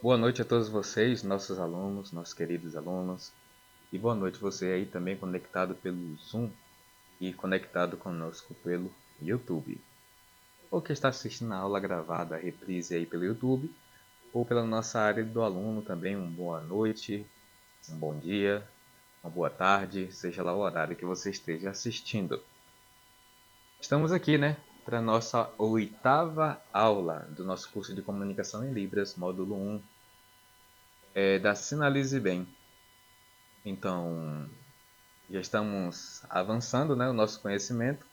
Boa noite a todos vocês, nossos alunos, nossos queridos alunos. E boa noite você aí também conectado pelo Zoom e conectado conosco pelo YouTube. Ou que está assistindo a aula gravada, a reprise aí pelo YouTube, ou pela nossa área do aluno também, uma boa noite, um bom dia, uma boa tarde, seja lá o horário que você esteja assistindo. Estamos aqui, né, para a nossa oitava aula do nosso curso de Comunicação em Libras, módulo 1, da Sinalize Bem. Então, já estamos avançando, né, o nosso conhecimento.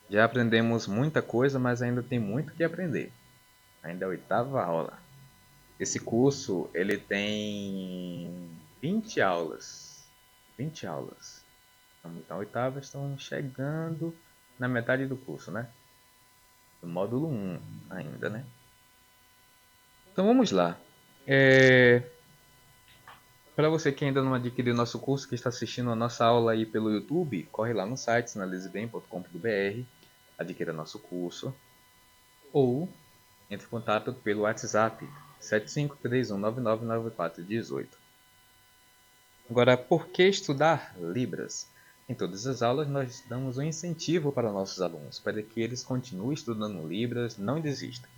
Já aprendemos muita coisa, mas ainda tem muito que aprender. Ainda é a oitava aula. Esse curso, ele tem 20 aulas. 20 aulas. Estamos na oitava, estamos chegando na metade do curso, né? Do módulo 1 ainda, né? Então vamos lá. É... Para você que ainda não adquiriu nosso curso, que está assistindo a nossa aula aí pelo YouTube, corre lá no site sinalizebem.com.br, adquira nosso curso, ou entre em contato pelo WhatsApp 7531999418. Agora, por que estudar Libras? Em todas as aulas nós damos um incentivo para nossos alunos, para que eles continuem estudando Libras, não desistam.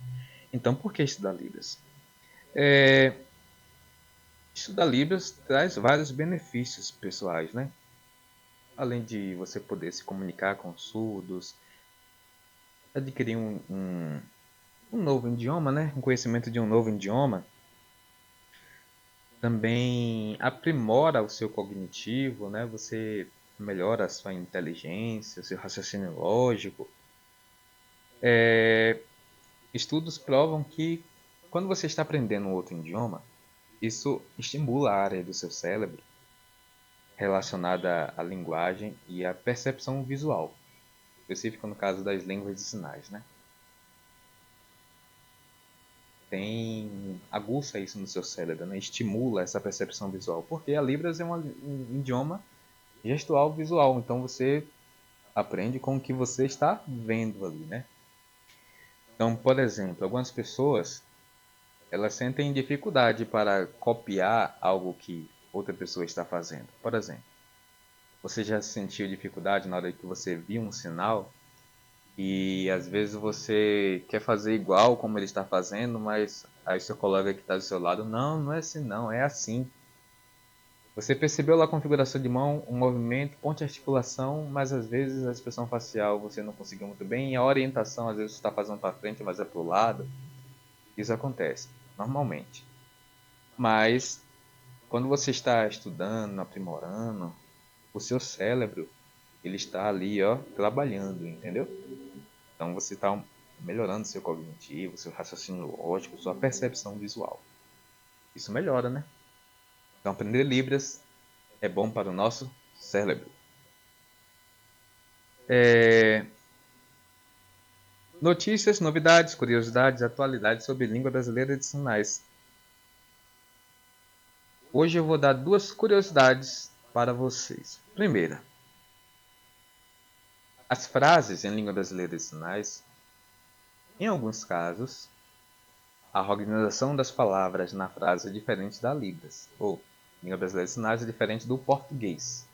Então, por que estudar Libras? Estudar Libras traz vários benefícios pessoais, né? Além de você poder se comunicar com surdos, adquirir um novo idioma, né? Um conhecimento de um novo idioma, também aprimora o seu cognitivo, né? Você melhora a sua inteligência, o seu raciocínio lógico. Estudos provam que quando você está aprendendo um outro idioma, isso estimula a área do seu cérebro relacionada à linguagem e à percepção visual, específico no caso das línguas de sinais, né? Aguça isso no seu cérebro, né? Estimula essa percepção visual, porque a Libras é um idioma gestual visual, então você aprende com o que você está vendo ali, né? Então, por exemplo, algumas pessoas elas sentem dificuldade para copiar algo que outra pessoa está fazendo. Por exemplo, você já sentiu dificuldade na hora que você viu um sinal e às vezes você quer fazer igual como ele está fazendo, mas aí seu colega que está do seu lado, não é assim não, é assim. Você percebeu lá a configuração de mão, o movimento, ponto de articulação, mas às vezes a expressão facial você não conseguiu muito bem, e a orientação às vezes você está fazendo para frente, mas é para o lado. Isso acontece, normalmente. Mas quando você está estudando, aprimorando, o seu cérebro ele está ali, ó, trabalhando, entendeu? Então você está melhorando seu cognitivo, seu raciocínio lógico, sua percepção visual. Isso melhora, né? Então aprender Libras é bom para o nosso cérebro. É... Notícias, novidades, curiosidades, atualidades sobre língua brasileira de sinais. Hoje eu vou dar duas curiosidades para vocês. Primeira, as frases em língua brasileira de sinais, em alguns casos, a organização das palavras na frase é diferente da Libras, ou língua brasileira de sinais é diferente do português.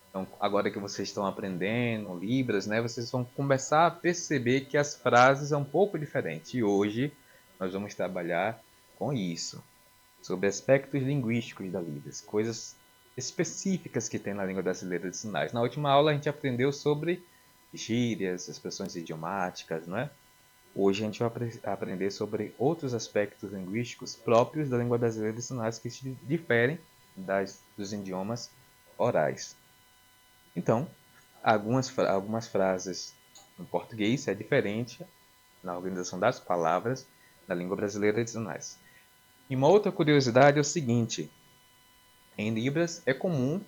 Então, agora que vocês estão aprendendo Libras, né, vocês vão começar a perceber que as frases são um pouco diferentes. E hoje nós vamos trabalhar com isso, sobre aspectos linguísticos da Libras, coisas específicas que tem na língua brasileira de sinais. Na última aula a gente aprendeu sobre gírias, expressões idiomáticas, não é? Hoje a gente vai aprender sobre outros aspectos linguísticos próprios da língua brasileira de sinais que se diferem dos idiomas orais. Então, algumas frases no português é diferente na organização das palavras da língua brasileira de sinais. E uma outra curiosidade é o seguinte: em Libras é comum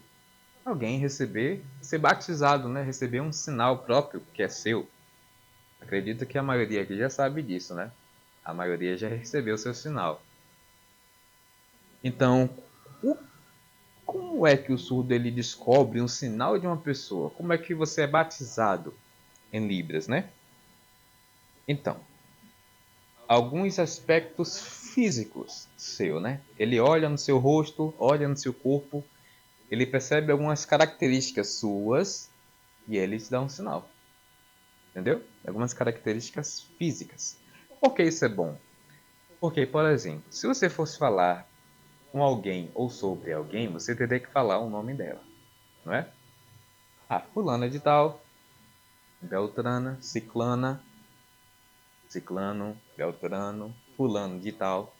alguém ser batizado, né? Receber um sinal próprio que é seu. Acredito que a maioria aqui já sabe disso, né? A maioria já recebeu seu sinal. Então, como é que o surdo ele descobre um sinal de uma pessoa? Como é que você é batizado em Libras, né? Então, alguns aspectos físicos seu, né? Ele olha no seu rosto, olha no seu corpo, ele percebe algumas características suas e ele te dá um sinal. Entendeu? Algumas características físicas. Por que isso é bom? Porque, por exemplo, se você fosse falar com alguém ou sobre alguém, você teria que falar o nome dela, não é? Ah, fulana de tal, Beltrana, Ciclana, Ciclano, Beltrano, fulano de tal.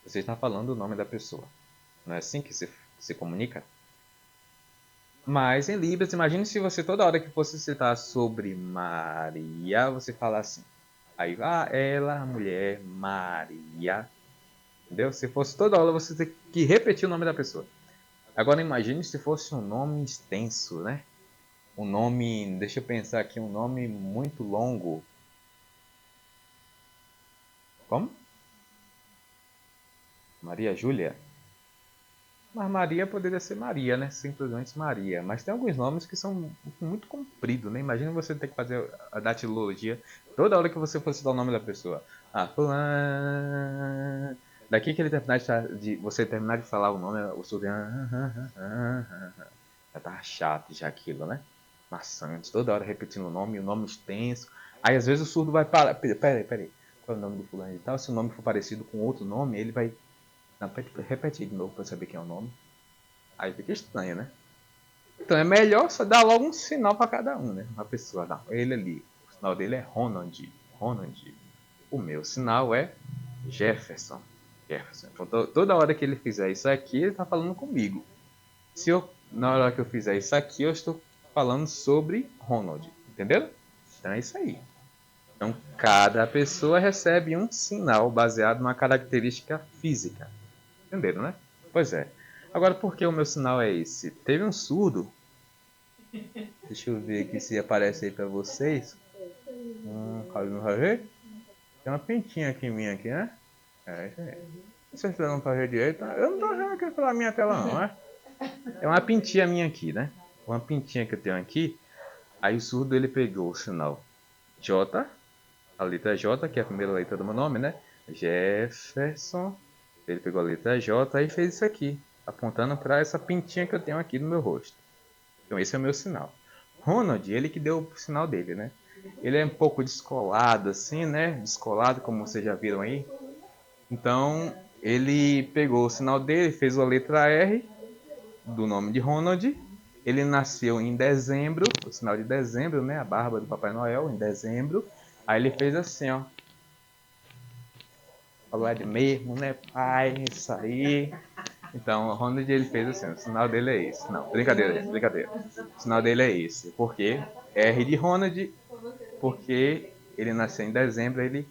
Você está falando o nome da pessoa. Não é assim que se comunica? Mas em Libras, imagine se você toda hora que fosse citar sobre Maria, você falasse assim. Aí, ela, a mulher, Maria. Entendeu? Se fosse toda hora você ter que repetir o nome da pessoa. Agora imagine se fosse um nome extenso, né? Um nome, deixa eu pensar aqui, um nome muito longo. Como? Maria Júlia? Mas Maria poderia ser Maria, né? Simplesmente Maria. Mas tem alguns nomes que são muito compridos, né? Imagina você ter que fazer a datilologia toda hora que você fosse dar o nome da pessoa. Ah, fulano. Daqui que ele terminar você terminar de falar o nome, o surdo já tá chato já aquilo, né? Maçante, toda hora repetindo o nome extenso. Aí às vezes o surdo vai parar. Peraí. Qual é o nome do fulano e tal? Se o nome for parecido com outro nome, ele vai. Não, repete aí de novo pra saber quem é o nome. Aí fica estranho, né? Então é melhor só dar logo um sinal pra cada um, né? Uma pessoa, não, ele ali. O sinal dele é Ronald. Ronald. O meu sinal é Jefferson. Jefferson. Então toda hora que ele fizer isso aqui, ele tá falando comigo. Se eu, na hora que eu fizer isso aqui, eu estou falando sobre Ronald. Entenderam? Então é isso aí. Então cada pessoa recebe um sinal baseado numa característica física. Entenderam, né? Pois é. Agora, por que o meu sinal é esse? Teve um surdo. Deixa eu ver aqui se aparece aí pra vocês. Vai ver? Tem uma pintinha aqui minha aqui, né? É isso aí. Se vocês estão pra ver direito, eu não tô vendo aqui pela minha tela não, né? É uma pintinha minha aqui, né? Uma pintinha que eu tenho aqui. Aí o surdo ele pegou o sinal J, a letra J, que é a primeira letra do meu nome, né? Jefferson. Ele pegou a letra J e fez isso aqui, apontando para essa pintinha que eu tenho aqui no meu rosto. Então esse é o meu sinal. Ronald, ele que deu o sinal dele, né? Ele é um pouco descolado assim, né? Descolado, como vocês já viram aí. Então ele pegou o sinal dele, fez a letra R do nome de Ronald. Ele nasceu em dezembro, o sinal de dezembro, né? A barba do Papai Noel em dezembro. Aí ele fez assim, ó. Falou, é mesmo, né, pai? Isso aí. Então, o Ronald ele fez assim, o sinal dele é esse. Não, brincadeira, gente, brincadeira. O sinal dele é esse. Porque R de Ronald, porque ele nasceu em dezembro, ele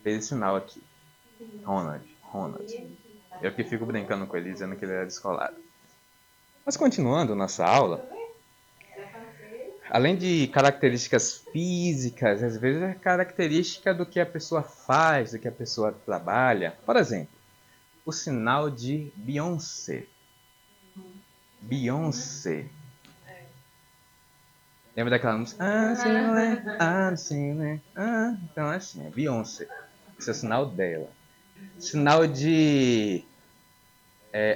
fez esse sinal aqui. Ronald. Eu que fico brincando com ele, dizendo que ele era descolado. Mas continuando nossa aula, além de características físicas, às vezes é característica do que a pessoa faz, do que a pessoa trabalha. Por exemplo, o sinal de Beyoncé. Beyoncé. Lembra daquela música? Então é assim, é Beyoncé. Esse é o sinal dela. Sinal de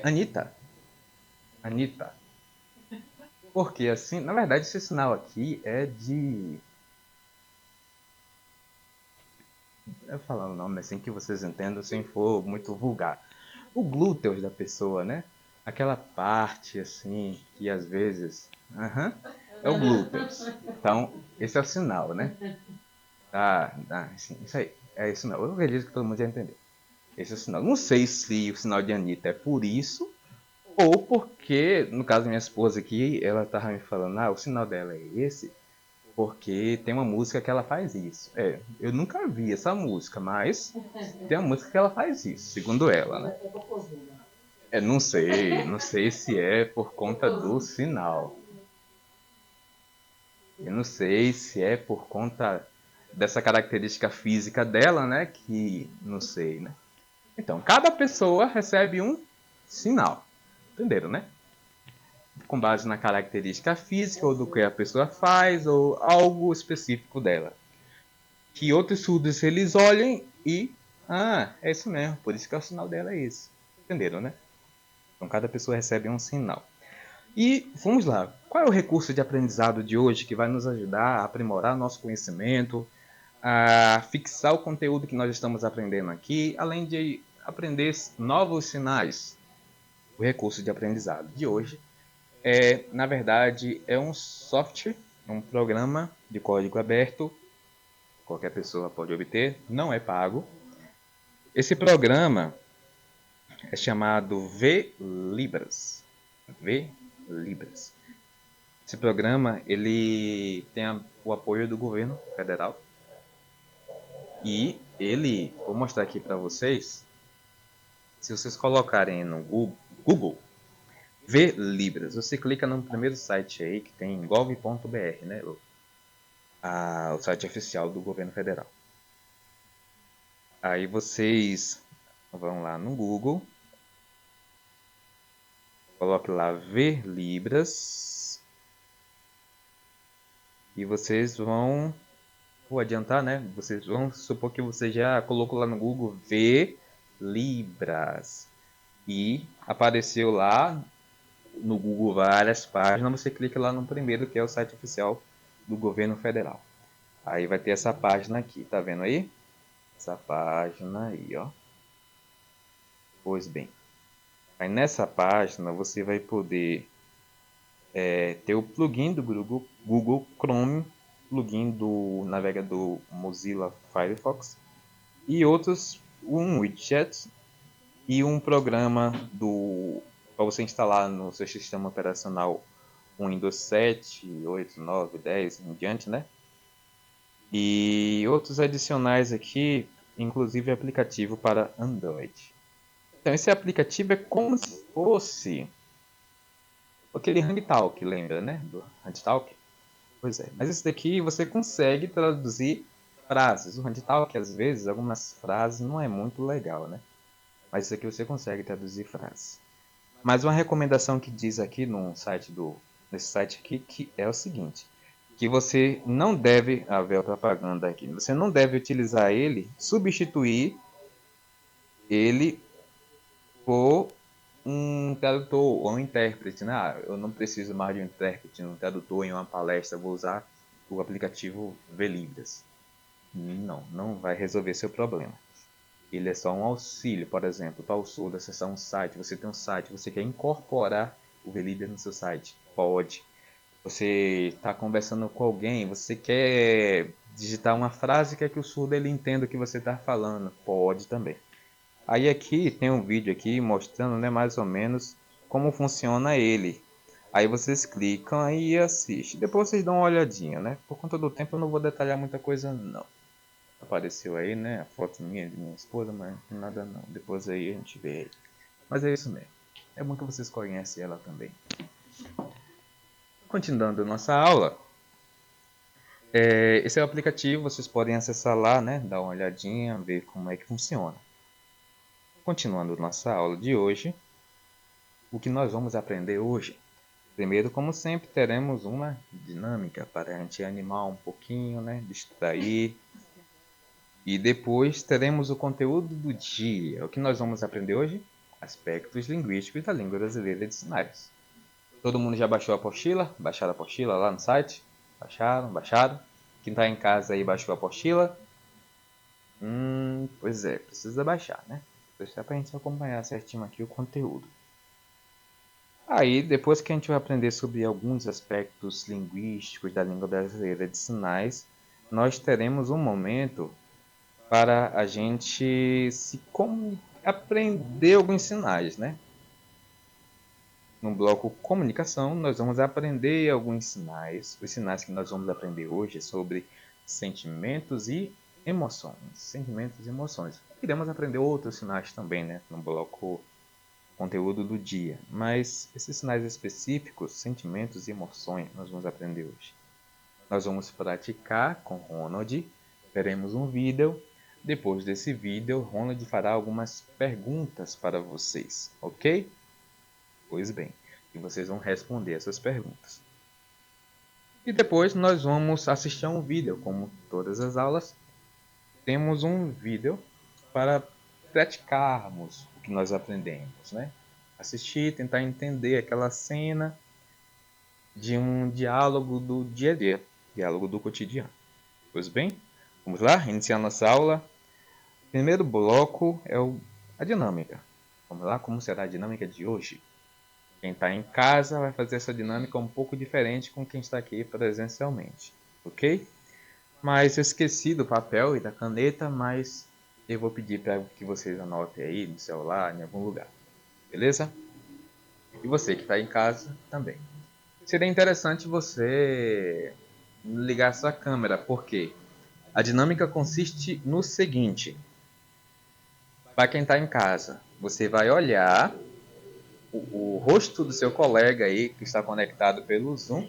Anitta. Anitta. Porque assim, na verdade esse sinal aqui é de... Eu falo o nome assim que vocês entendam sem for muito vulgar. O glúteos da pessoa, né? Aquela parte assim que às vezes... é o glúteos. Então, esse é o sinal, né? Isso aí. É esse sinal. Eu acredito que todo mundo já entendeu. Esse é o sinal. Não sei se o sinal de Anitta é por isso ou porque, no caso da minha esposa aqui, ela tava me falando, o sinal dela é esse, porque tem uma música que ela faz isso. Eu nunca vi essa música, mas tem uma música que ela faz isso, segundo ela, né? Não sei se é por conta do sinal. Eu não sei se é por conta dessa característica física dela, né? Que não sei, né? Então, cada pessoa recebe um sinal. Entenderam, né? Com base na característica física ou do que a pessoa faz ou algo específico dela. Que outros surdos eles olhem e Ah, é isso mesmo. Por isso que o sinal dela é esse. Entenderam, né? Então cada pessoa recebe um sinal. E vamos lá. Qual é o recurso de aprendizado de hoje que vai nos ajudar a aprimorar nosso conhecimento, a fixar o conteúdo que nós estamos aprendendo aqui, além de aprender novos sinais? O recurso de aprendizado de hoje na verdade, é um software, um programa de código aberto, qualquer pessoa pode obter, não é pago. Esse programa é chamado VLibras. VLibras. Esse programa ele tem o apoio do governo federal e ele, vou mostrar aqui para vocês, se vocês colocarem no Google VLibras, você clica no primeiro site aí que tem gov.br, né? O site oficial do governo federal. Aí vocês vão lá no Google, coloque lá Ver Libras e vocês vou adiantar, né? Vocês vão supor que você já colocou lá no Google Ver Libras e apareceu lá no Google várias páginas. Você clica lá no primeiro, que é o site oficial do governo federal. Aí vai ter essa página aqui, tá vendo aí? Essa página aí, ó. Pois bem, aí nessa página você vai poder ter o plugin do Google Chrome, plugin do navegador Mozilla Firefox e outros, um widget e um programa para você instalar no seu sistema operacional Windows 7, 8, 9, 10 em diante, né? E outros adicionais aqui, inclusive aplicativo para Android. Então esse aplicativo é como se fosse aquele HangTalk, lembra, né? Do HangTalk. Pois é, mas esse daqui você consegue traduzir frases. O HangTalk, às vezes, algumas frases não é muito legal, né? Mas isso aqui você consegue traduzir frases. Mas uma recomendação que diz aqui nesse site aqui, que é o seguinte, que você não deve, haver a propaganda aqui, você não deve utilizar ele, substituir ele por um tradutor ou um intérprete, né? Eu não preciso mais de um intérprete, um tradutor em uma palestra, vou usar o aplicativo Velibras. Não vai resolver seu problema. Ele é só um auxílio, por exemplo, para o sul, acessar um site, você tem um site, você quer incorporar o Velibras no seu site, pode. Você está conversando com alguém, você quer digitar uma frase, quer que o surdo ele entenda o que você está falando, pode também. Aí aqui tem um vídeo aqui mostrando, né, mais ou menos como funciona ele. Aí vocês clicam e assistem. Depois vocês dão uma olhadinha, né? Por conta do tempo eu não vou detalhar muita coisa não. Apareceu aí, né, a foto minha de minha esposa, mas não tem nada não. Depois aí a gente vê aí. Mas é isso mesmo. É bom que vocês conhecem ela também. Continuando nossa aula. Esse é o aplicativo, vocês podem acessar lá, né? Dar uma olhadinha, ver como é que funciona. Continuando nossa aula de hoje, o que nós vamos aprender hoje? Primeiro, como sempre, teremos uma dinâmica para a gente animar um pouquinho, né? Distrair. E depois teremos o conteúdo do dia. O que nós vamos aprender hoje? Aspectos linguísticos da língua brasileira de sinais. Todo mundo já baixou a apostila? Baixaram a apostila lá no site? Baixaram. Quem está em casa aí baixou a apostila? Pois é, precisa baixar, né? Deixar para a gente acompanhar certinho aqui o conteúdo. Aí, depois que a gente vai aprender sobre alguns aspectos linguísticos da língua brasileira de sinais, nós teremos um momento para a gente aprender alguns sinais, né? No bloco comunicação, nós vamos aprender alguns sinais. Os sinais que nós vamos aprender hoje é sobre sentimentos e emoções. Sentimentos e emoções. Iremos aprender outros sinais também, né? No bloco conteúdo do dia. Mas esses sinais específicos, sentimentos e emoções, nós vamos aprender hoje. Nós vamos praticar com Ronald. Veremos um vídeo. Depois desse vídeo, Ronald fará algumas perguntas para vocês, ok? Pois bem, e vocês vão responder essas perguntas. E depois nós vamos assistir a um vídeo, como todas as aulas. Temos um vídeo para praticarmos o que nós aprendemos, né? Assistir, tentar entender aquela cena de um diálogo do dia a dia, diálogo do cotidiano. Pois bem, vamos lá, iniciar nossa aula. Primeiro bloco é a dinâmica. Vamos lá, como será a dinâmica de hoje? Quem está em casa vai fazer essa dinâmica um pouco diferente com quem está aqui presencialmente, ok? Mas eu esqueci do papel e da caneta, mas eu vou pedir para que vocês anotem aí no celular, em algum lugar, beleza? E você que está em casa também. Seria interessante você ligar sua câmera, porque a dinâmica consiste no seguinte: para quem está em casa, você vai olhar o rosto do seu colega aí que está conectado pelo Zoom.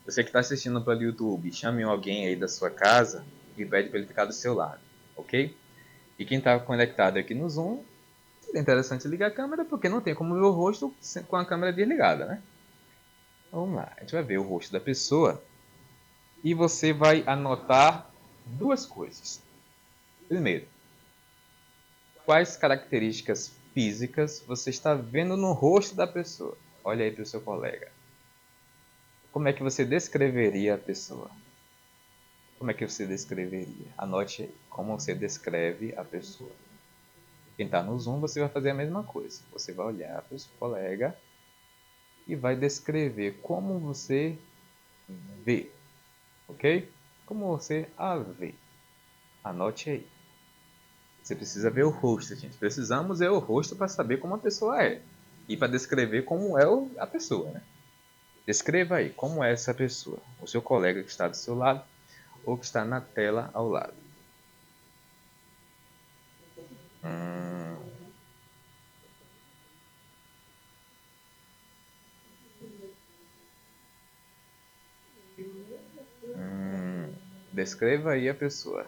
Você que está assistindo pelo YouTube, chame alguém aí da sua casa e pede para ele ficar do seu lado, ok? E quem está conectado aqui no Zoom, seria interessante ligar a câmera, porque não tem como ver o rosto com a câmera desligada, né? Vamos lá, a gente vai ver o rosto da pessoa e você vai anotar duas coisas. Primeiro, quais características físicas você está vendo no rosto da pessoa? Olha aí para o seu colega. Como é que você descreveria a pessoa? Como é que você descreveria? Anote aí como você descreve a pessoa. Quem está no Zoom, você vai fazer a mesma coisa. Você vai olhar para o seu colega e vai descrever como você vê, ok? Como você a vê. Anote aí. Você precisa ver o rosto, gente. Precisamos ver o rosto para saber como a pessoa é. E para descrever como é a pessoa, né? Descreva aí como é essa pessoa. O seu colega que está do seu lado ou que está na tela ao lado. Hum, descreva aí a pessoa.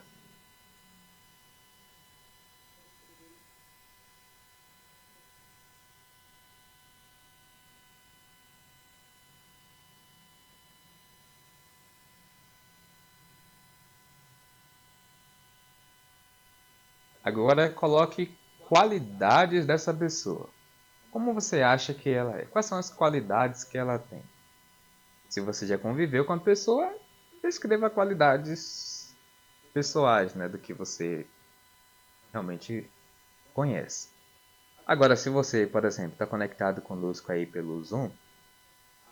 Agora coloque qualidades dessa pessoa. Como você acha que ela é? Quais são as qualidades que ela tem? Se você já conviveu com a pessoa, descreva qualidades pessoais, né, do que você realmente conhece. Agora, se você, por exemplo, está conectado conosco aí pelo Zoom,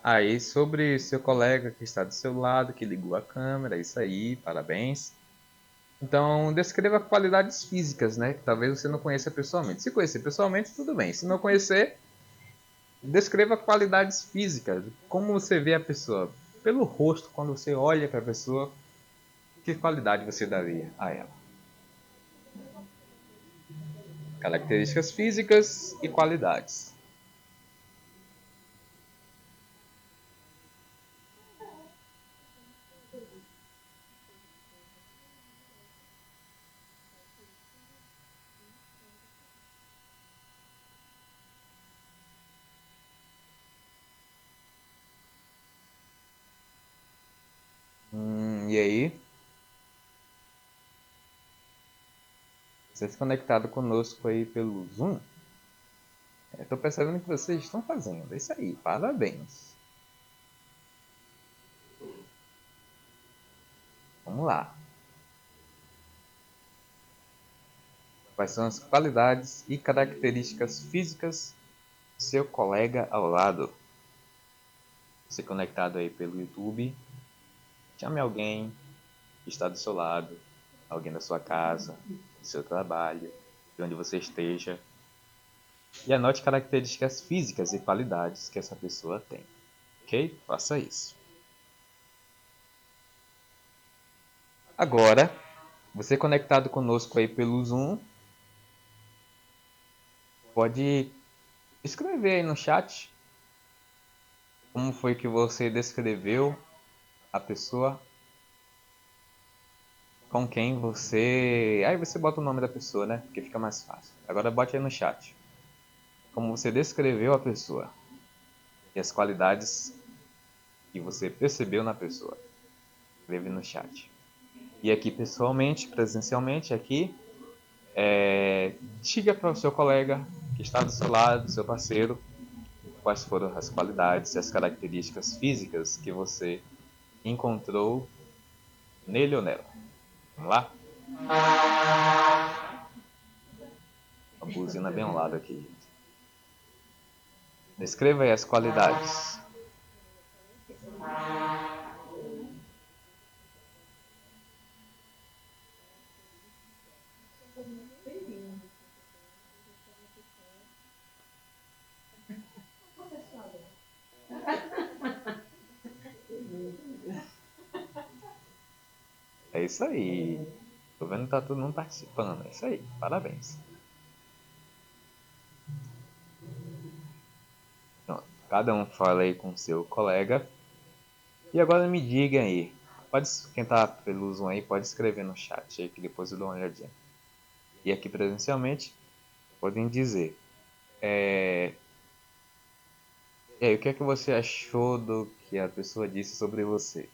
aí sobre seu colega que está do seu lado, que ligou a câmera, isso aí, parabéns. Então, descreva qualidades físicas, né? Que talvez você não conheça pessoalmente. Se conhecer pessoalmente, tudo bem. Se não conhecer, descreva qualidades físicas. Como você vê a pessoa? Pelo rosto, quando você olha para a pessoa, que qualidade você daria a ela? Características físicas e qualidades. E aí? Você está conectado conosco aí pelo Zoom? Estou percebendo que vocês estão fazendo. É isso aí, parabéns. Vamos lá. Quais são as qualidades e características físicas do seu colega ao lado? Você conectado aí pelo YouTube, chame alguém que está do seu lado, alguém da sua casa, do seu trabalho, de onde você esteja, e anote características físicas e qualidades que essa pessoa tem. Ok? Faça isso. Agora, você conectado conosco aí pelo Zoom, pode escrever aí no chat como foi que você descreveu a pessoa com quem você. Aí você bota o nome da pessoa, né? Porque fica mais fácil. Agora bote aí no chat. Como você descreveu a pessoa e as qualidades que você percebeu na pessoa. Escreve no chat. E aqui pessoalmente, presencialmente, aqui Diga para o seu colega que está do seu lado, seu parceiro, quais foram as qualidades e as características físicas que você encontrou nele ou nela. Vamos lá? A buzina bem ao lado aqui. Descreva aí as qualidades. É isso aí. Tô vendo que tá todo mundo participando. É isso aí. Parabéns. Pronto. Cada um fala aí com seu colega. E agora me diga aí. Quem tá pelo Zoom aí pode escrever no chat aí que depois eu dou uma olhadinha. E aqui presencialmente podem dizer. E aí, o que é que você achou do que a pessoa disse sobre você?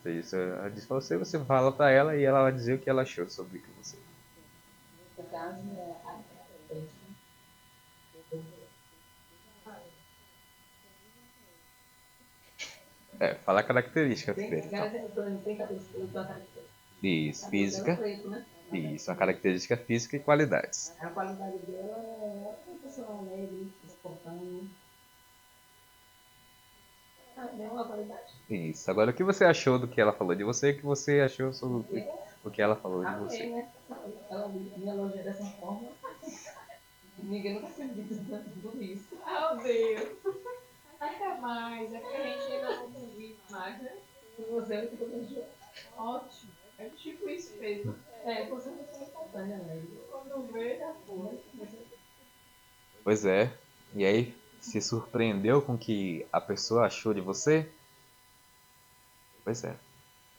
Isso. Ela disse pra você, você fala pra ela e ela vai dizer o que ela achou sobre você. Fala a característica dele. Então. Isso, física. Isso, a característica física e qualidades. A qualidade dela é uma pessoa alegre, espontânea. É uma qualidade. Isso. Agora, o que você achou do que ela falou de você e o que você achou sobre o que ela falou de você? Né? Ela me elogia dessa forma. Ninguém nunca tinha dito tudo isso. Meu Deus. Até mais. É que a gente ainda não convive mais, né? E você é que elogiou. Ótimo. É tipo isso mesmo. Você é uma pessoa espontânea, né? Quando vê, já foi. Pois é. E aí, se surpreendeu com o que a pessoa achou de você? Pois é.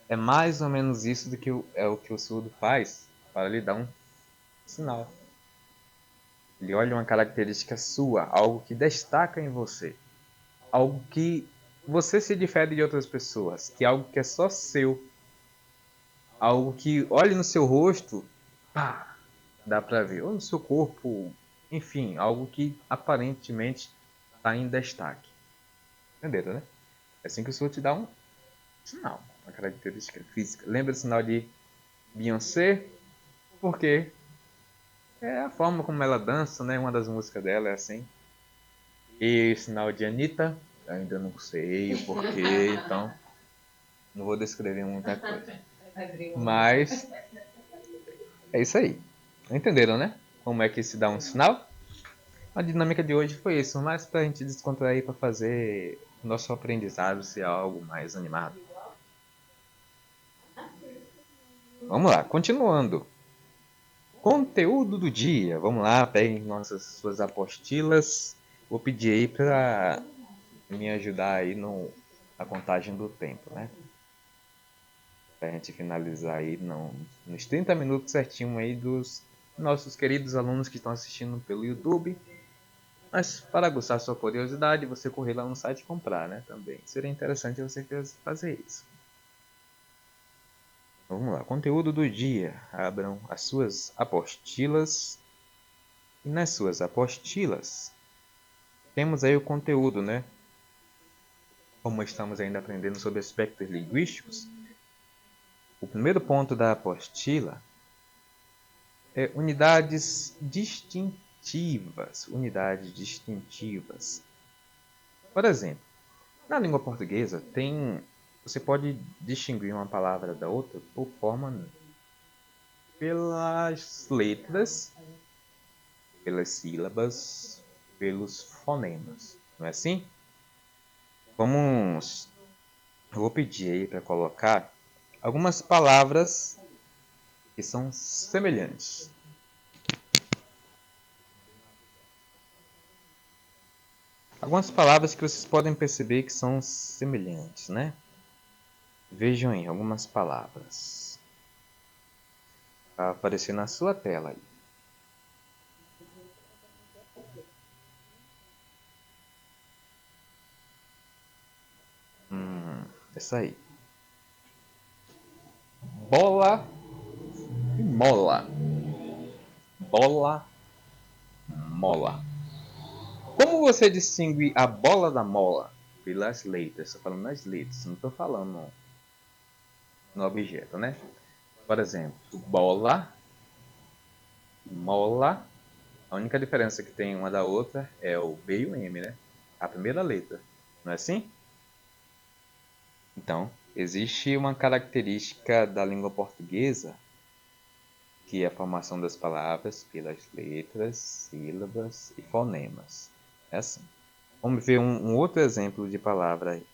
É mais ou menos isso do que o que o surdo faz para lhe dar um sinal. Ele olha uma característica sua, algo que destaca em você, algo que você se difere de outras pessoas, que é algo que é só seu, algo que olhe no seu rosto, pá, dá para ver, ou no seu corpo, enfim, algo que aparentemente está em destaque. Entenderam, né? É assim que o surdo te dá um sinal, uma característica física. Lembra do sinal de Beyoncé? Por quê? É a forma como ela dança, né? Uma das músicas dela é assim. E sinal de Anitta, ainda não sei o porquê, então não vou descrever muita coisa. Mas é isso aí. Entenderam, né? Como é que se dá um sinal? A dinâmica de hoje foi isso, mais pra gente descontrair, para fazer o nosso aprendizado ser algo mais animado. Vamos lá, continuando. Conteúdo do dia. Vamos lá, peguem suas apostilas. Vou pedir aí para me ajudar aí na contagem do tempo, né? Pra gente finalizar aí nos 30 minutos certinho aí dos nossos queridos alunos que estão assistindo pelo YouTube. Mas para aguçar sua curiosidade, você correr lá no site e comprar, né? Também seria interessante você fazer isso. Vamos lá, conteúdo do dia. Abram as suas apostilas. E nas suas apostilas, temos aí o conteúdo, né? Como estamos ainda aprendendo sobre aspectos linguísticos, o primeiro ponto da apostila é unidades distintivas. Unidades distintivas. Por exemplo, na língua portuguesa você pode distinguir uma palavra da outra pelas letras, pelas sílabas, pelos fonemas, não é assim? Eu vou pedir aí para colocar algumas palavras que são semelhantes. Algumas palavras que vocês podem perceber que são semelhantes, né? Vejam aí algumas palavras. Vai aparecer na sua tela aí. Essa aí. Bola E mola. Bola, mola. Como você distingue a bola da mola? Pelas letras. Estou falando nas letras, não estou falando no objeto, né? Por exemplo, bola, mola. A única diferença que tem uma da outra é o B e o M, né? A primeira letra. Não é assim? Então, existe uma característica da língua portuguesa, que é a formação das palavras pelas letras, sílabas e fonemas. É assim. Vamos ver um outro exemplo de palavra aí.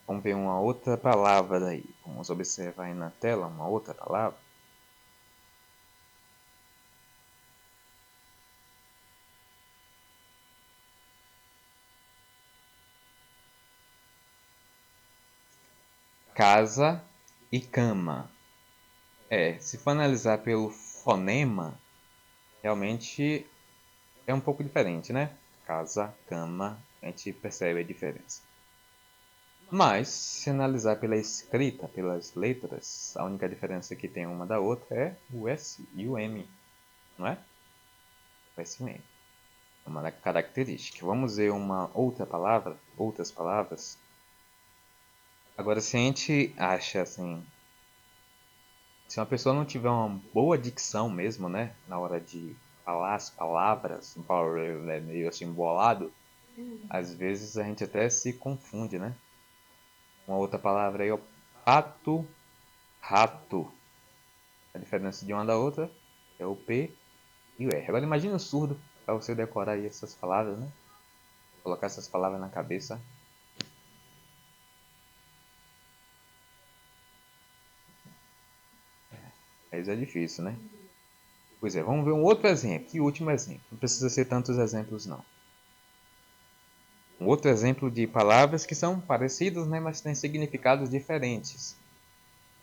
Vamos ver uma outra palavra aí. Vamos observar aí na tela uma outra palavra. Casa e cama. Se for analisar pelo fonema, realmente é um pouco diferente, né? Casa, cama, a gente percebe a diferença. Mas, se analisar pela escrita, pelas letras, a única diferença que tem uma da outra é o S e o M, não é? O S e o M. É uma característica. Vamos ver uma outra palavra, outras palavras. Agora, se a gente acha assim, se uma pessoa não tiver uma boa dicção mesmo, né, na hora de falar as palavras, meio assim bolado, às vezes a gente até se confunde, né? Uma outra palavra aí é o pato, rato. A diferença de uma da outra é o P e o R. Agora imagine um surdo para você decorar aí essas palavras, né? Colocar essas palavras na cabeça. Mas é difícil, né? Pois é, vamos ver um outro exemplo. Que último exemplo. Não precisa ser tantos exemplos, não. Um outro exemplo de palavras que são parecidas, né, mas têm significados diferentes.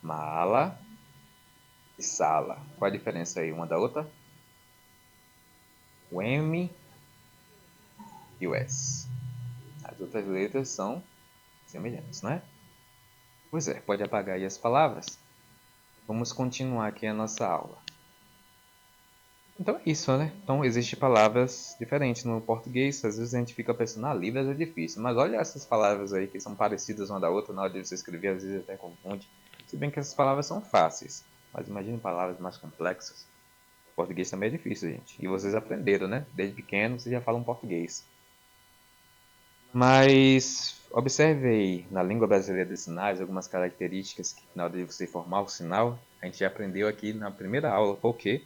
Mala e sala. Qual a diferença aí uma da outra? O M e o S. As outras letras são semelhantes, não é? Pois é, pode apagar aí as palavras. Vamos continuar aqui a nossa aula. Então é isso, né? Então existem palavras diferentes no português. Às vezes a gente fica pensando, Libras é difícil. Mas olha essas palavras aí que são parecidas uma da outra. Na hora de você escrever, às vezes até confunde. Se bem que essas palavras são fáceis. Mas imagine palavras mais complexas. O português também é difícil, gente. E vocês aprenderam, né? Desde pequeno vocês já falam português. Mas observe aí na língua brasileira de sinais algumas características que na hora de você formar o sinal, a gente já aprendeu aqui na primeira aula. Por quê?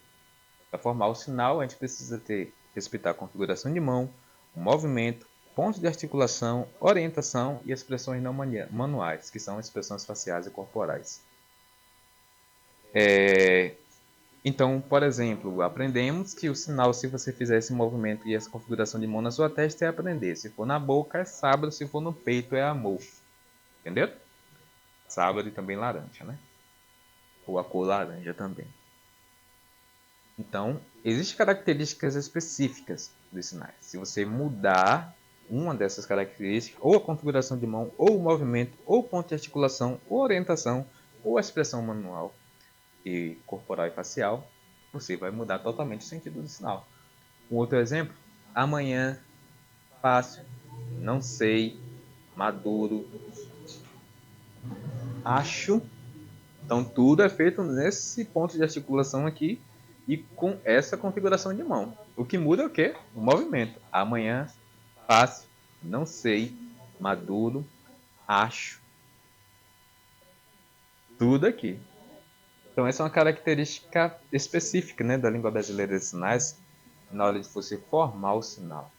Para formar o sinal, a gente precisa respeitar a configuração de mão, o movimento, pontos de articulação, orientação e expressões não manuais, que são expressões faciais e corporais. Então, por exemplo, aprendemos que o sinal, se você fizer esse movimento e essa configuração de mão na sua testa, é aprender. Se for na boca, é sábado. Se for no peito, é amor. Entendeu? Sábado e também laranja, né? Ou a cor laranja também. Então, existem características específicas dos sinais. Se você mudar uma dessas características, ou a configuração de mão, ou o movimento, ou ponto de articulação, ou orientação, ou a expressão manual e corporal e facial, você vai mudar totalmente o sentido do sinal. Um outro exemplo, amanhã, fácil, não sei, maduro, acho. Então tudo é feito nesse ponto de articulação aqui e com essa configuração de mão. O que muda é o quê? O movimento. Amanhã, fácil, não sei, maduro, acho. Tudo aqui. Então essa é uma característica específica, né, da língua brasileira de sinais na hora de você formar o sinal.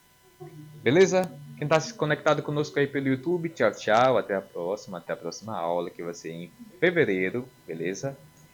Beleza? Quem está conectado conosco aí pelo YouTube, tchau, tchau. Até a próxima aula que vai ser em fevereiro, beleza?